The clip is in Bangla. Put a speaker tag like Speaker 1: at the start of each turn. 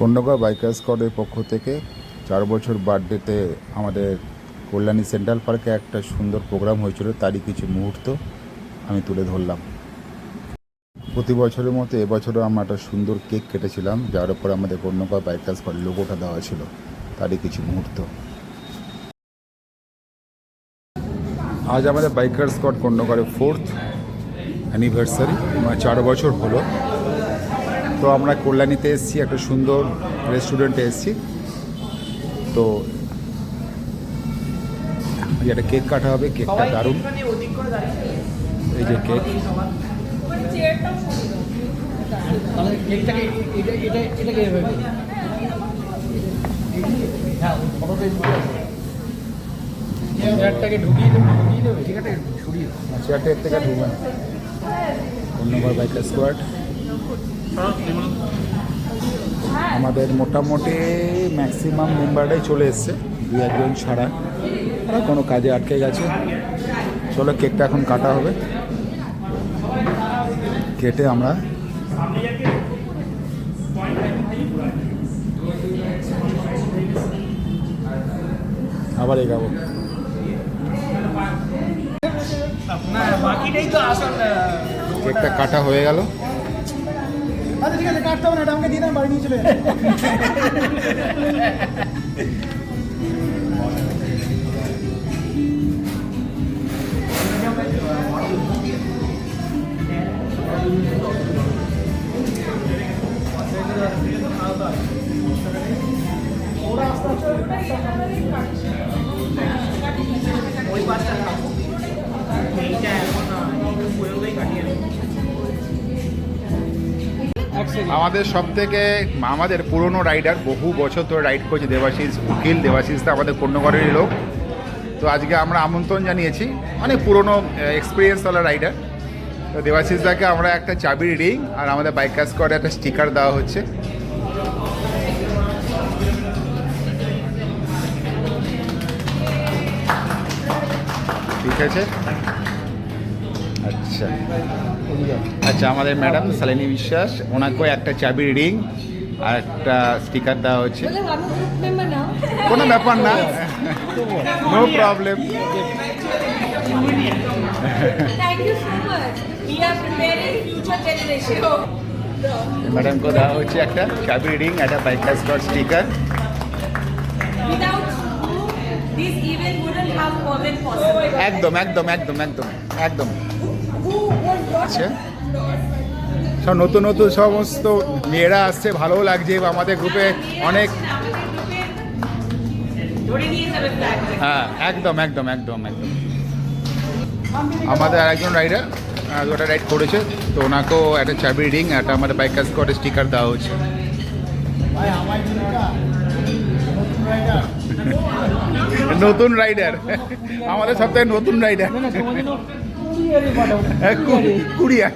Speaker 1: কন্যকা বাইকার স্কোয়াডের পক্ষ থেকে 4 বছর বার্থডেতে আমাদের কল্যাণী সেন্ট্রাল পার্কে একটা সুন্দর প্রোগ্রাম হয়েছিল, তারই কিছু মুহূর্ত আমি তুলে ধরলাম। প্রতি বছরের মতো এবছরও আমরা একটা সুন্দর কেক কেটেছিলাম, যার উপর আমাদের কন্যকা বাইকার স্কোয়াড লোগোটা দেওয়া ছিল, তারই কিছু মুহূর্ত। আজ আমাদের বাইকার স্কোয়াড কন্যকারের 4th অ্যানিভার্সারি, মানে 4 বছর হলো। তো আমরা কল্যাণীতে এসেছি, একটা সুন্দর রেস্টুরেন্টে এসেছি। তো একটা কেক কাটা হবে, কেকটা দারুণ। এই যে কেক, চেয়ারটা এর থেকে ঢুকবেন। কন্যকা বাইকার স্কোয়াড আমাদের মোটামুটি ম্যাক্সিমাম মেম্বাররাই চলে এসছে, 2-1 ছাড়া। ওরা কোনো কাজে আটকে গেছে। চলো কেকটা এখন কাটা হবে, কেটে আমরা আবার এগাবো। কেকটা কাটা হয়ে গেল।
Speaker 2: আচ্ছা ঠিক আছে, কাটতে হবে না, এটা আমাকে দিয়ে দেন, বাড়ি নিয়ে চলে
Speaker 1: আমাদের সব থেকে আমাদের পুরনো রাইডার, বহু বছর ধরে রাইড করছে দেবাশিস উকিল। দেবাশিসটা আমাদের কন্যকারেরই লোক। তো আজকে আমরা আমন্ত্রণ জানিয়েছি, অনেক পুরনো এক্সপিরিয়েন্সওয়ালা রাইডার। তো দেবাশিসদাকে আমরা একটা চাবির রিং আর আমাদের বাইকার স্কোয়াডে একটা স্টিকার দেওয়া হচ্ছে। ঠিক আছে, আচ্ছা আচ্ছা। আমাদের ম্যাডাম শালিনী বিশ্বাস, ওনাকেও একটা চাবির রিং আর একটা স্টিকার দেওয়া হচ্ছে। কোনো ব্যাপার না, নো প্রবলেম। ম্যাডামকে দেওয়া হচ্ছে একটা চাবির রিং, একটা বাইকার স্কোয়াড স্টিকার। একদম একদম একদম একদম একদম। আচ্ছা, সব নতুন নতুন সমস্ত মেয়েরা আসছে, ভালোও লাগছে। আমাদের গ্রুপে অনেক, হ্যাঁ একদম একদম একদম একদম। আমাদের আরেকজন রাইডার ওটা রাইড করেছে, তো ওনাকেও একটা চাবির রিং, একটা আমাদের বাইকার স্কোয়াডের স্টিকার দেওয়া হচ্ছে। নতুন রাইডার, আমাদের সপ্তাহে নতুন রাইডার কুড়িয়া।